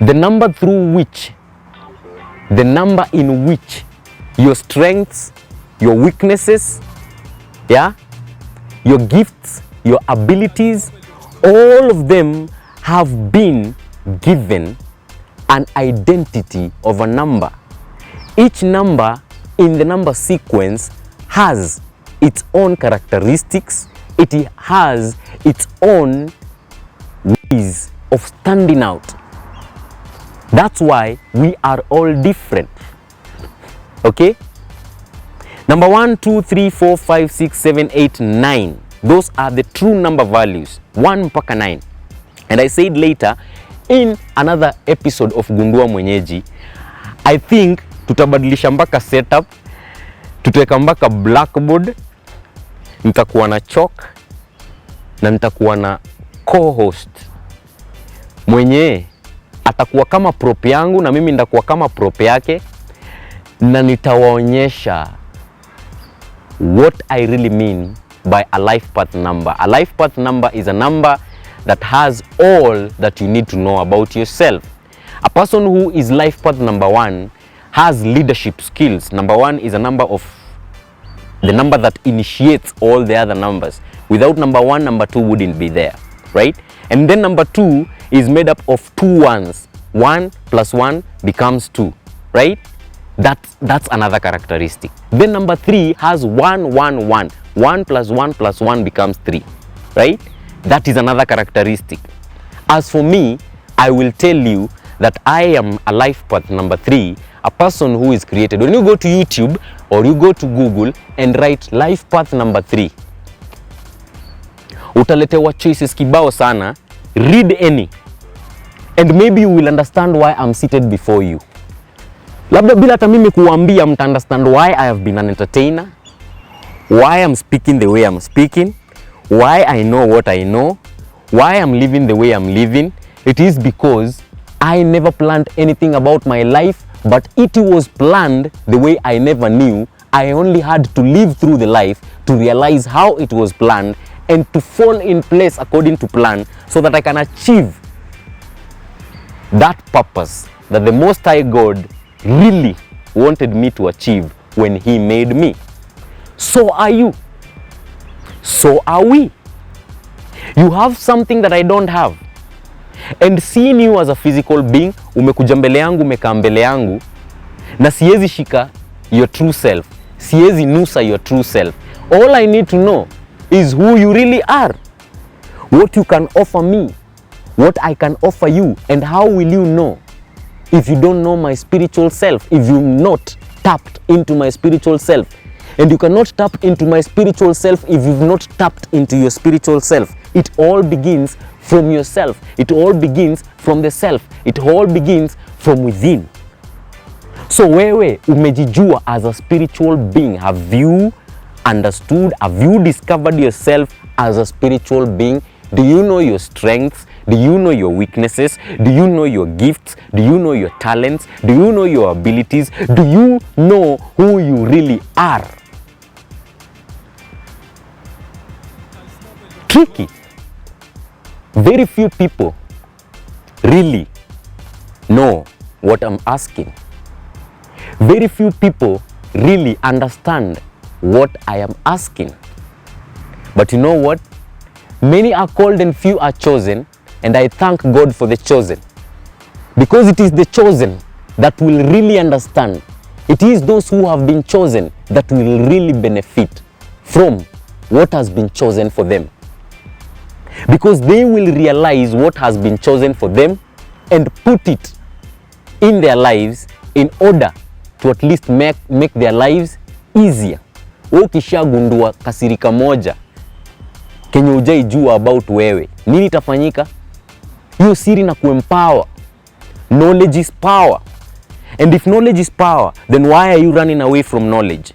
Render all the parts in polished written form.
the number in which your strengths, your weaknesses, yeah, your gifts, your abilities, all of them have been given an identity of a number. Each number in the number sequence has its own characteristics. It has its own ways of standing out. That's why we are all different. Okay? Number 1, 2, 3, 4, 5, 6, 7, 8, 9. Those are the true number values. 1 mpaka 9. And I said later in another episode of Gundua Mwenyeji, I think tutabadilisha mpaka setup, tutaweka mpaka blackboard, nitakuwa na chalk na nitakuwa na co-host mwenye atakuwa kama prop yangu na mimi nitakuwa kama prop yake, na nitawaonyesha what I really mean by a life path number. A life path number is a number that has all that you need to know about yourself. A person who is life path number 1 has leadership skills. Number 1 is a number of the number that initiates all the other numbers. Without number 1, number 2 wouldn't be there, right? And then number 2 is made up of 2 ones. 1 plus 1 becomes 2, right? That's another characteristic. Then number 3 has 1, 1, 1. 1 plus 1 plus 1 becomes 3, right? That is another characteristic. As for me, I will tell you that I am a life path number 3, a person who is created. When you go to YouTube or you go to Google and write life path number 3, utaletewa choices kibao sana. Read any and maybe you will understand why I'm seated before you. Labda bila hata mimi kuambia mta understand why I have been an entertainer, why I'm speaking the way I'm speaking, why I know what I know, why I'm living the way I'm living. It is because I never planned anything about my life, but it was planned the way I never knew. I only had to live through the life to realize how it was planned and to fall in place according to plan so that I can achieve that purpose that the Most High God really wanted me to achieve when He made me. So are you. So are we. You have something that I don't have. And seeing you as a physical being, umekuja mbele yangu, umekaa mbele yangu, na siwezi shika your true self, siwezi nusa your true self. All I need to know is who you really are, what you can offer me, what I can offer you. And how will you know if you don't know my spiritual self, if you've not tapped into my spiritual self? And you cannot tap into my spiritual self if you've not tapped into your spiritual self. It all begins from yourself. It all begins from the self. It all begins from within. So wewe umejijua as a spiritual being. Have you understood? Have you discovered yourself as a spiritual being? Do you know your strengths? Do you know your weaknesses? Do you know your gifts? Do you know your talents? Do you know your abilities? Do you know who you really are? Tricky. Very few people really know what I'm asking. Very few people really understand what I am asking. But you know what? Many are called and few are chosen, and I thank God for the chosen. Because it is the chosen that will really understand. It is those who have been chosen that will really benefit from what has been chosen for them. Because they will realize what has been chosen for them and put it in their lives in order to at least make their lives easier. Ukisha gundua kasirika moja kenye hujaijua about wewe, nini itafanyika? Hiyo siri na kuempower. Knowledge is power. And if knowledge is power, then why are you running away from knowledge?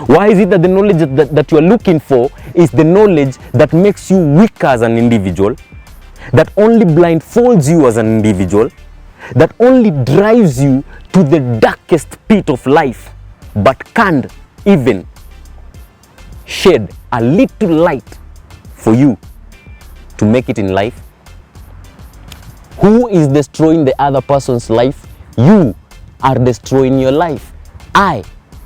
Why is it that the knowledge that you are looking for is the knowledge that makes you weak as an individual, that only blindfolds you as an individual, that only drives you to the darkest pit of life, but can't even shed a little light for you to make it in life? Who is destroying the other person's life? You are destroying your life. I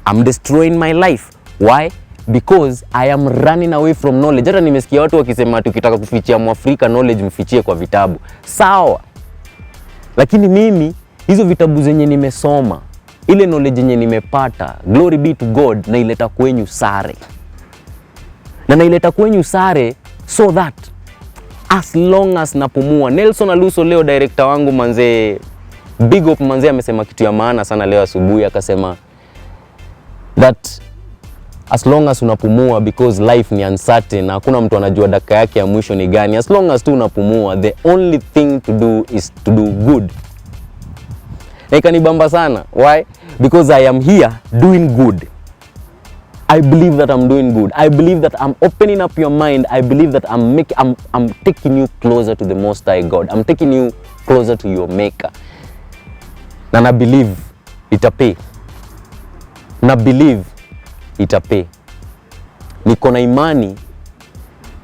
am destroying my life. Why? Because I am running away from knowledge. Hata nimesikia watu wakisema tukitaka kufichia Mwafrika knowledge mfichie kwa vitabu. Sawa. Lakini mimi hizo vitabu zenye nimesoma, ile knowledge yenye nimepata, glory be to God, naileta kwenyu sare. Na naileta kwenyu sare so that as long as napumua. Nelson Aluso leo director wangu manze, big up manze, amesema kitu ya maana sana leo asubuhi, akasema that as long as unapumua, because life ni uncertain na hakuna mtu anajua dakika yake ya mwisho ni gani. As long as tu unapumua, the only thing to do is to do good. Na ikanibamba sana. Why? Because I am here doing good. I believe that I'm doing good. I believe that I'm opening up your mind. I believe that I'm taking you closer to the Most High God. I'm taking you closer to your Maker. Na na believe itapay. Na believe itapay. Niko na imani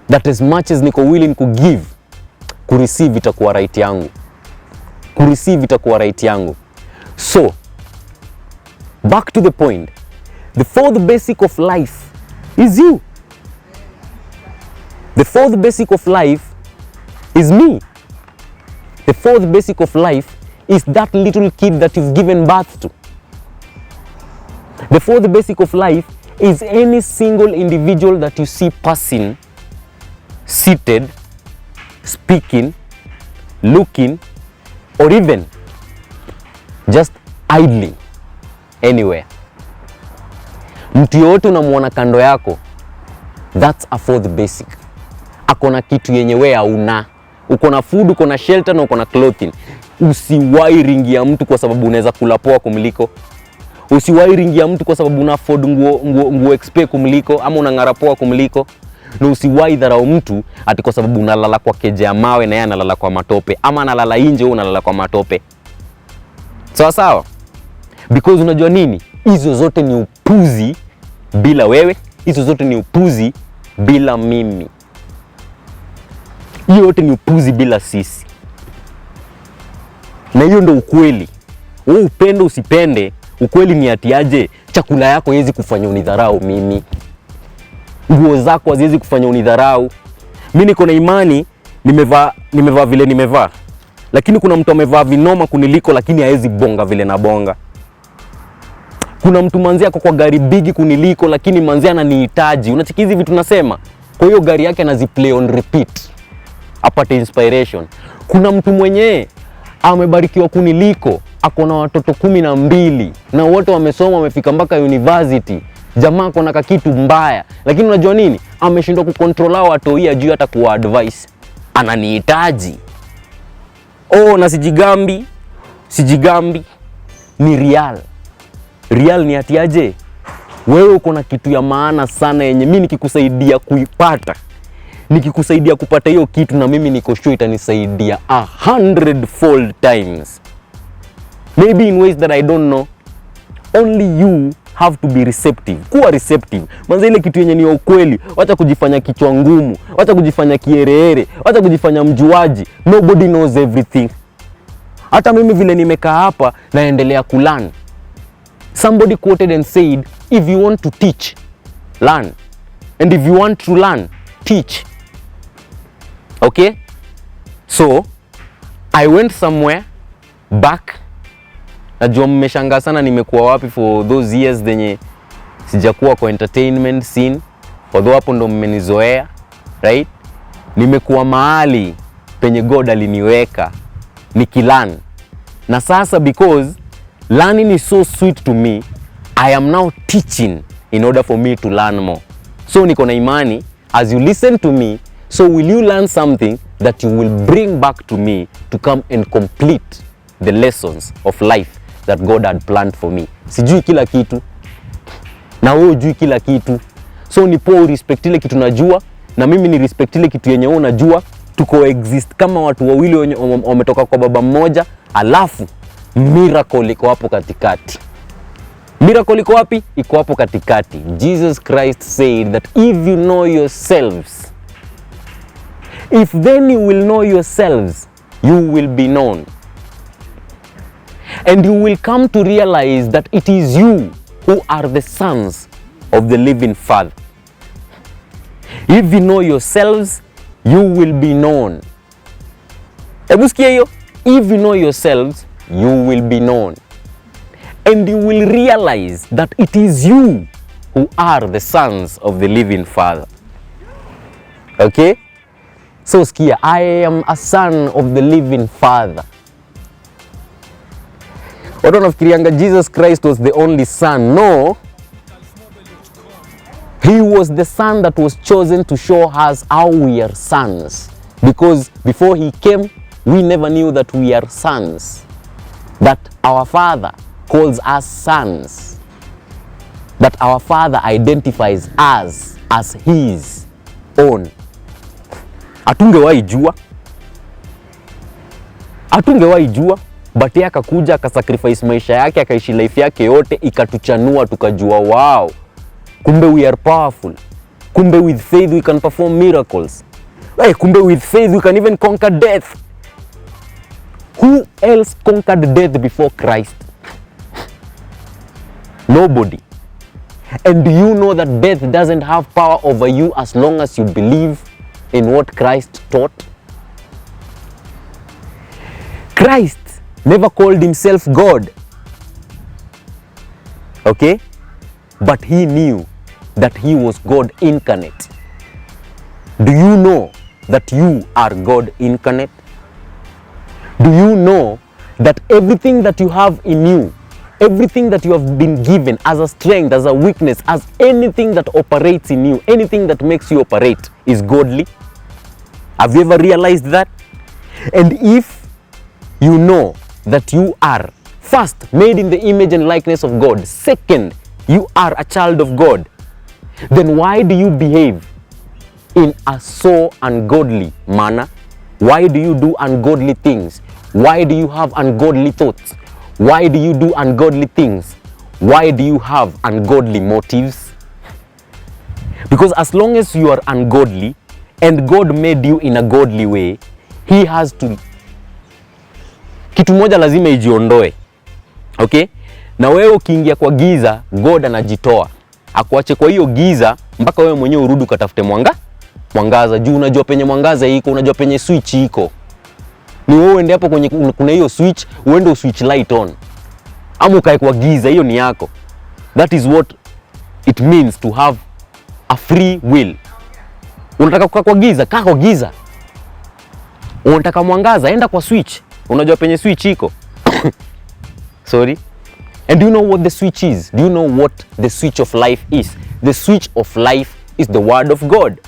that as much as niko willing to give, kureceive itakuwa right yangu. Kureceive itakuwa right yangu. So, back to the point. The fourth basic of life is you. The fourth basic of life is me. The fourth basic of life is that little kid that you've given birth to. The fourth basic of life is any single individual that you see passing, seated, speaking, looking, or even just idling anywhere. Mtu yote unamuona kando yako, that's a fourth basic. Akona kitu yenye wewe hauna. Uko na food, uko na shelter na uko na clothing. Usiwahi ringia mtu kwa sababu unaweza kula poa kumliko. Usiwahi ringia mtu kwa sababu una afford nguo XP kumliko ama unang'ara poa kumliko. Na usiwahi dharau mtu ati kwa sababu unalala kwa keje ya mawe na yeye analala kwa matope, ama analala nje wewe unalala kwa matope. Sawa sawa? Because unajua nini? Hizo zote ni upuzi bila wewe. Hizo zote ni upuzi bila mimi. Hiyo yote ni upuzi bila sisi. Na hiyo ndo ukweli. Wewe upende usipende, ukweli ni ati aje chakula yako haiwezi kufanya unidharau mimi. Nguo zako haziwezi kufanya unidharau. Mimi niko na imani nimevaa vile nimevaa. Lakini kuna mtu amevaa vinoma kuniliko lakini hawezi bonga vile na bonga. Kuna mtu manzi ako kwa gari bigi kuniliko lakini manzi ananihitaji. Unachiki hizi vitu nasema? Kwa hiyo gari yake anaziplay on repeat apate inspiration. Kuna mtu mwenye amebarikiwa kuniliko, ako na watoto 12 na wote wamesoma wamefika mpaka university. Jamaa ako na kakitu mbaya, lakini unajua nini? Ameshindwa kucontrol watu hii ajui hata kuwa advice. Ananihitaji. Oh, na sijigambi. Ni real. Real ni ati aje? Wewe uko na kitu ya maana sana yenye mimi nikikusaidia kuipata, nikikusaidia kupata hiyo kitu, na mimi niko sure itanisaidia 100-fold times. Maybe in ways that I don't know. Only you have to be receptive. Kuwa receptive. Manze ile kitu yenye ni ukweli. Wacha kujifanya kichwa ngumu. Wacha kujifanya kiereere. Wacha kujifanya mjuaji. Nobody knows everything. Hata mimi vile nimekaa hapa naendelea kulearn. Somebody quoted and said, if you want to teach, learn. And if you want to learn, teach. Okay? So, I went somewhere back. Najua mmeshangaa sana nimekuwa wapi for those years zenye sijakuwa kwa entertainment scene. Although hapo ndo mmenizoea, right? Nimekuwa mahali penye God aliniweka nikilearn. Na sasa because learning is so sweet to me, I am now teaching in order for me to learn more. So niko na imani, as you listen to me, so will you learn something that you will bring back to me to come and complete the lessons of life that God had planned for me. Sijui kila kitu, na wewe hujui kila kitu. So ni poa respect ile kitu najua, na mimi ni respect ile kitu yenye wewe unajua. Tuko exist kama watu wawili wametoka kwa baba mmoja, alafu miracle iko hapo katikati. Miracle iko wapi? Iko hapo katikati. Jesus Christ said that if you know yourselves, if then you will know yourselves, you will be known. And you will come to realize that it is you who are the sons of the living Father. If you know yourselves, you will be known. Hebu sikia hiyo. If you know yourselves, you will be known. And you will realize that it is you who are the sons of the living Father. Okay? So sikia, I am a son of the living Father. Watu wanafikirianga Jesus Christ was the only son. No. He was the son that was chosen to show us how we are sons. Because before he came, we never knew that we are sons. That our Father calls us sons. That our Father identifies us as his own. Hatungewahi jua, but yeye akakuja akasacrifice maisha yake, akaishi life yake yote, ikatuchanua tukajua wow. Kumbe we are powerful. Kumbe with faith we can perform miracles. Kumbe with faith we can even conquer death. Who else conquered death before Christ? Nobody. And do you know that death doesn't have power over you as long as you believe in what Christ taught? Christ never called himself God. Okay? But he knew that he was God incarnate. Do you know that you are God incarnate? Do you know that everything that you have in you, everything that you have been given as a strength, as a weakness, as anything that operates in you, anything that makes you operate is godly? Have you ever realized that? And if you know that you are first made in the image and likeness of God, second, you are a child of God, then why do you behave in a so ungodly manner? Why do you do ungodly things? Why do you have ungodly thoughts? Why do you do ungodly things? Why do you have ungodly motives? Because as long as you are ungodly and God made you in a godly way, he has to, kitu moja lazima ijiondoe. Okay? Na wewe ukiingia kwa giza, God anajitoa. Akuache kwa hiyo giza mpaka wewe mwenyewe urudi ukatafute mwangaza. Juu unajua penye mwangaza iko, unajua penye switch iko. Ni wewe uende hapo kwenye kuna hiyo switch, uende uswitch light on. Ama ukae kwa giza, hiyo ni yako. That is what it means to have a free will. Unataka kukaa kwa giza, kaa kwa giza. Unataka mwangaza, enda kwa switch. Unajua penye switch iko. Sorry. And do you know what the switch is? Do you know what the switch of life is? The switch of life is the word of God.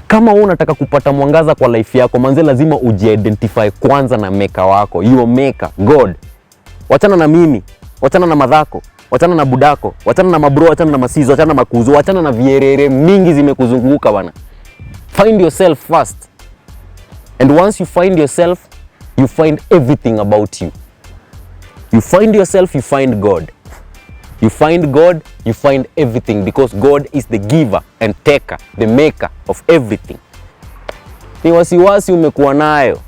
Kama unataka kupata mwangaza kwa life yako, manze lazima uji-identify kwanza na maker wako. Your maker, God. Wachana na mimi, wachana na madhako, wachana na budako, wachana na mabro, wachana na masizo, wachana na makuzo, wachana na vierere mingi zimekuzunguka bana. Find yourself first. And once you find yourself, you find everything about you. You find yourself, you find God. You find God, you find everything, because God is the giver and taker, the maker of everything. Ni wasiwasi umekuwa nayo.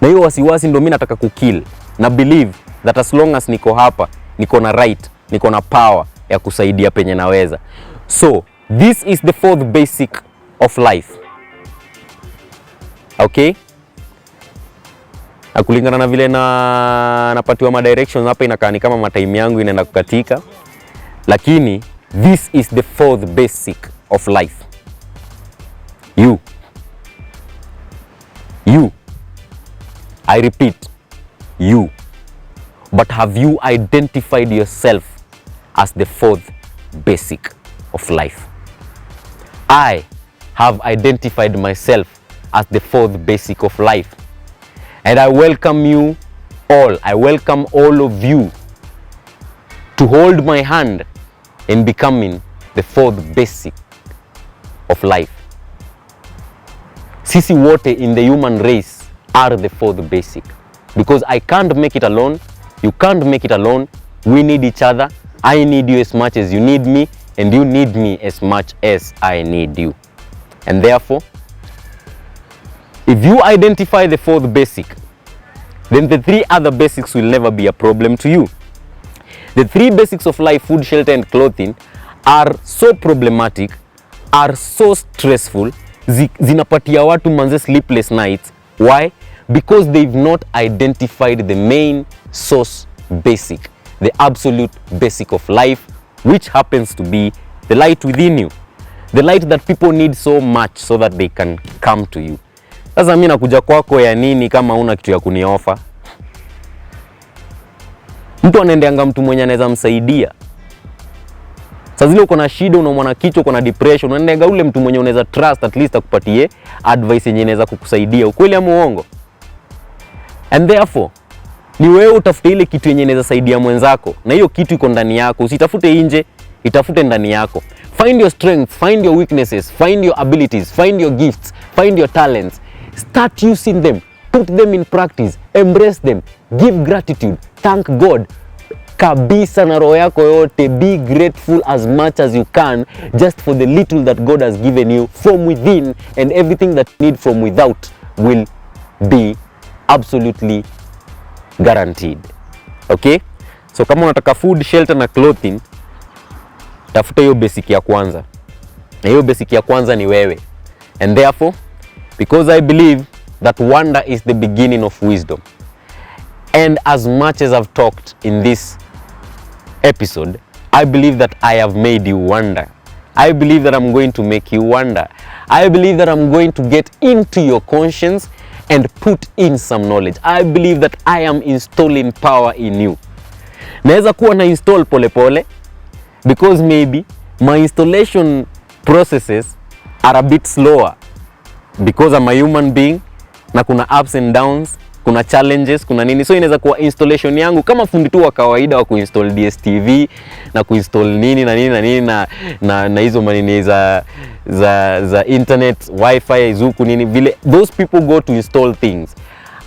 Na hiyo wasiwasi ndio mimi nataka kukill. Na believe that as long as niko hapa, niko na right, niko na power ya kusaidia penye naweza. So, this is the fourth basic of life. Okay? Na kulingana na vile napatiwa ma directions hapa inakaa ni kama matime yangu inaenda kukatika. Lakini this is the fourth basic of life. You. I repeat, you. But have you identified yourself as the fourth basic of life? I have identified myself as the fourth basic of life. And I welcome you all. I welcome all of you to hold my hand in becoming the fourth basic of life. Sisi wote in the human race are the fourth basic. Because I can't make it alone. You can't make it alone. We need each other. I need you as much as you need me. And you need me as much as I need you. And therefore, If you identify the fourth basic, then the three other basics will never be a problem to you. The three basics of life, food, shelter, and clothing, are so problematic, are so stressful, zinapatia watu manze sleepless nights. Why? Because they've not identified the main source basic, the absolute basic of life, which happens to be the light within you, the light that people need so much so that they can come to you. Sasa mimi nakuja kwako ya nini kama una kitu ya kuniofa? Mtu anaendeanga mtu mwenye anaweza msaidia. Sasa zile uko na shida, unaumwa na kichwa, uko na depression, unaendeanga ule mtu mwenye unaweza trust, at least akupatie advice yenye inaweza kukusaidia. Ukweli ama uongo? And therefore, ni wewe utafute ile kitu yenye inaweza saidia mwenzako, na hiyo kitu iko ndani yako. Usitafute nje, itafute ndani yako. Find your strengths, find your weaknesses, find your abilities, find your gifts, find your talents. Start using them, put them in practice, embrace them, give gratitude, thank God kabisa na roho yako yote. Be grateful as much as you can just for the little that God has given you from within, and everything that you need from without will be absolutely guaranteed. Okay? So kama unataka food, shelter na clothing, tafuta hiyo basic ya kwanza. Na hiyo basic ya kwanza ni wewe. And therefore, because I believe that wonder is the beginning of wisdom, and as much as I've talked in this episode, I believe that I have made you wonder. I believe that I'm going to make you wonder. I believe that I'm going to get into your conscience and put in some knowledge. I believe that I am installing power in you. Naweza kuwa na install pole pole, because maybe my installation processes are a bit slower, because I'm a human being na kuna ups and downs, kuna challenges, kuna nini. So inaweza kuwa installation yangu kama fundi tu wa kawaida wa kuinstall DSTV na kuinstall nini na nini na nini na hizo manini za internet, wifi, zuku nini vile. Those people go to install things.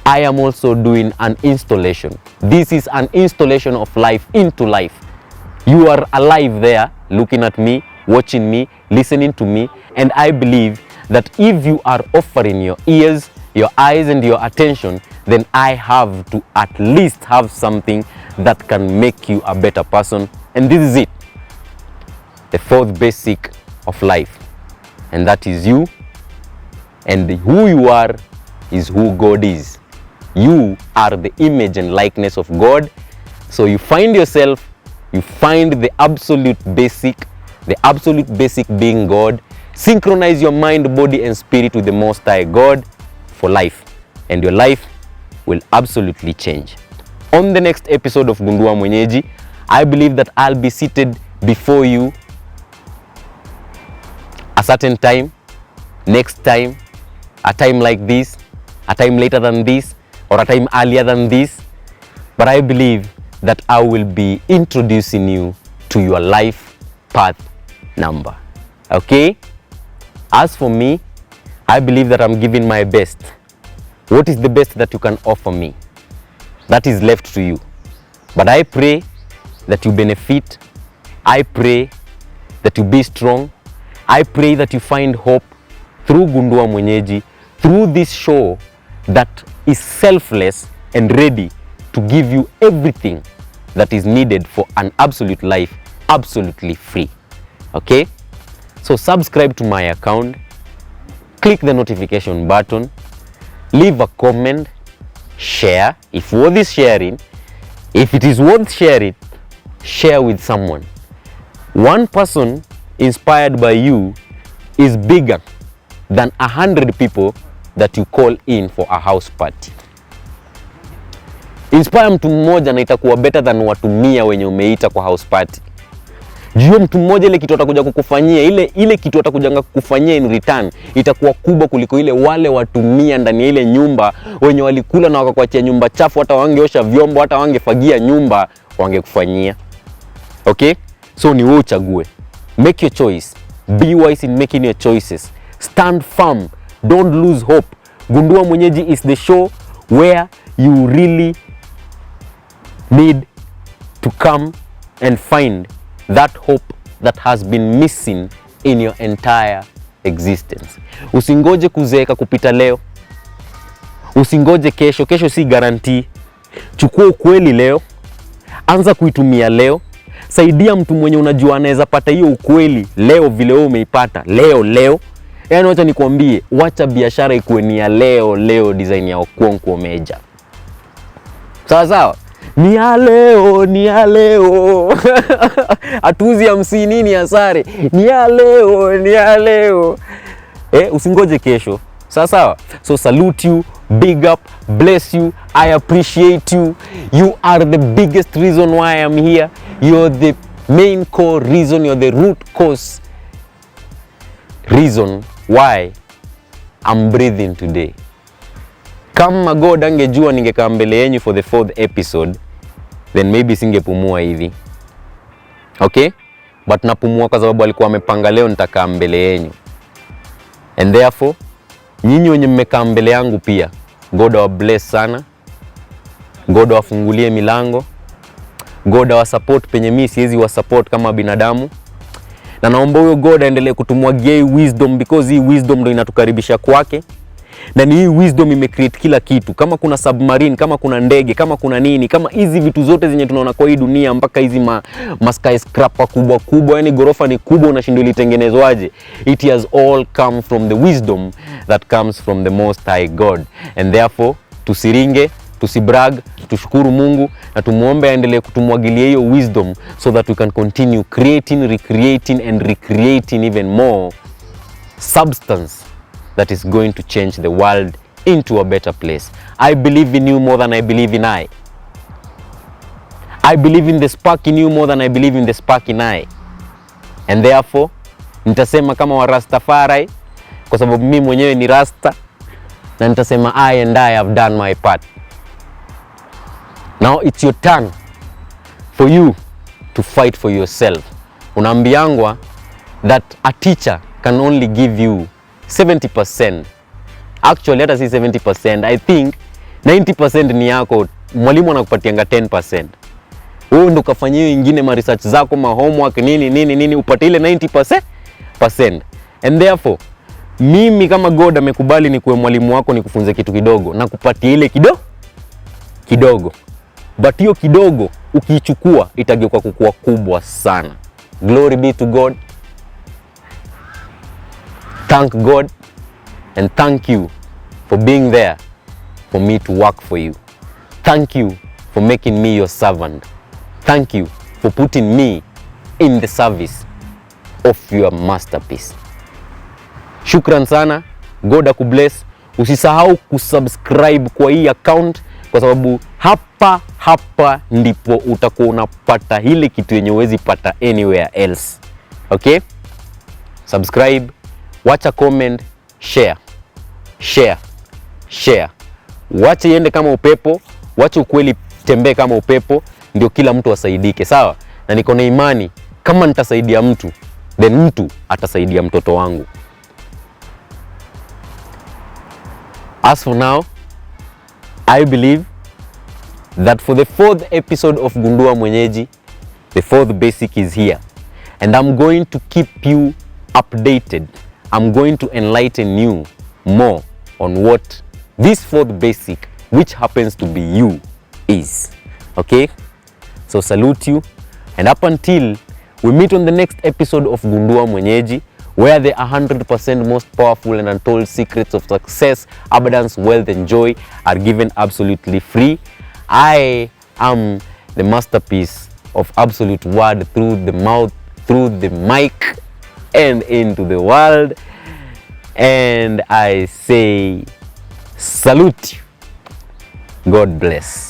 I am also doing an installation. This is an installation of life into life. You are alive there, looking at me, watching me, listening to me, and I believe that if you are offering your ears, your eyes, and your attention, then I have to at least have something that can make you a better person. And this is it. The fourth basic of life. And that is you. And who you are is who God is. You are the image and likeness of God. So you find yourself, you find the absolute basic being God. Synchronize your mind, body, and spirit with the Most High God for life. And your life will absolutely change. On the next episode of Gundua Mwenyeji, I believe that I'll be seated before you a certain time, next time, a time like this, a time later than this, or a time earlier than this. But I believe that I will be introducing you to your life path number. Okay? As for me, I believe that I'm giving my best. What is the best that you can offer me? That is left to you. But I pray that you benefit. I pray that you be strong. I pray that you find hope through Gundua Mwenyeji, through this show that is selfless and ready to give you everything that is needed for an absolute life, absolutely free. Okay? So subscribe to my account, click the notification button, leave a comment, share if worth sharing. If it is worth sharing, share with someone. One person inspired by you is bigger than 100 people that you call in for a house party. Inspire mtu mmoja na itakuwa better than watu 100 wenye umeita kwa house party. Jua mtu mmoja ile kitu atakuja kukufanyia, ile kitu atakuja kukufanyia in return itakuwa kubwa kuliko ile wale watu 100 ndani ya ile nyumba wenye walikula na wakakuachia nyumba chafu, hata wangeosha vyombo, hata wangefagia nyumba, wangekufanyia. Okay? So ni wewe uchague. Make your choice. Be wise in making your choices. Stand firm. Don't lose hope. Gundua Mwenyeji is the show where you really need to come and find that hope that has been missing in your entire existence. Usingoje kuzeeka kupita leo. Usingoje kesho, kesho si guarantee. Chukua ukweli leo, anza kuitumia leo. Saidia mtu mwenye unajua anaweza pata hiyo ukweli leo vile wewe umeipata leo. Yaani wacha nikwambie, wacha biashara ikuwe ni ya leo design ya Okonkwo Meja. Sawa? Ni ya leo. Atuzi 50 nini ya sare. Ni ya leo. Usingoje kesho. Sawa? So salute you, big up, bless you, I appreciate you. You are the biggest reason why I am here. You're the main core reason, you're the root cause reason why I'm breathing today. Kama God angejua ningekaa mbele yenu for the 4th episode, then maybe singepumua hivi. Okay? But napumua kwa sababu alikuwa amepanga leo nitakaa mbele yenu. And therefore, nyinyi wenye mmekaa mbele yangu pia, God wa bless sana. God wafungulie milango. God wa support penye mimi siwezi wa support kama binadamu. Na naomba huyo God aendelee kutumwagia wisdom, because hii wisdom ndio inatukaribisha kwake. Na ni hii wisdom imecreate kila kitu. Kama kuna submarine, kama kuna ndege, kama kuna nini, kama hizi vitu zote zenye tunaona kwa hii dunia, mpaka hizi skyscraper kubwa, yani gorofa ni kubwa unashindwa ilitengenezwaje. It has all come from the wisdom that comes from the Most High God. And therefore, tusiringe, tusibrag, tushukuru Mungu na tumuombe aendelee kutumwagilia hiyo wisdom, so that we can continue creating, recreating and recreating even more substance that is going to change the world into a better place. I believe in you more than I believe in I. I believe in the spark in you more than I believe in the spark in I. And therefore, nitasema kama wa Rastafari, kwa sababu mimi mwenyewe ni Rasta, na nitasema I have done my part. Now it's your turn for you to fight for yourself. Unaambiangwa that a teacher can only give you 70%. Actually, hata si 70%. I think 90% ni yako. Mwalimu anakupatianga 10%. Wewe ndo kafanyia ingine ma research zako, ma homework nini upate ile 90%. And therefore, mimi kama God amekubali ni kuwe mwalimu wako, ni kufunze kitu kidogo na kupatia ile kidogo. But hiyo kidogo ukiichukua itageuka kukua kubwa sana. Glory be to God. Thank God and thank you for being there for me to work for you. Thank you for making me your servant. Thank you for putting me in the service of your masterpiece. Shukran sana. God akubless. Usisahau kusubscribe kwa hii account, kwa sababu hapa ndipo utakuwa unapata hile kitu yenye huwezi pata anywhere else. Okay? Subscribe, wacha comment, share. Wacha iende kama upepo, wacha ukweli tembee kama upepo, ndio kila mtu asaidike, sawa? Na niko na imani kama nitasaidia mtu, then mtu atasaidia mtoto wangu. As for now, I believe that for the 4th episode of Gundua Mwenyeji, the 4th basic is here. And I'm going to keep you updated. I'm going to enlighten you more on what this 4th basic, which happens to be you, is. Okay? So salute you. And up until we meet on the next episode of Gundua Mwenyeji, where the 100% most powerful and untold secrets of success, abundance, wealth and joy are given absolutely free. I am the masterpiece of absolute word through the mouth, through the mic and into the world. And I say salute you. God bless.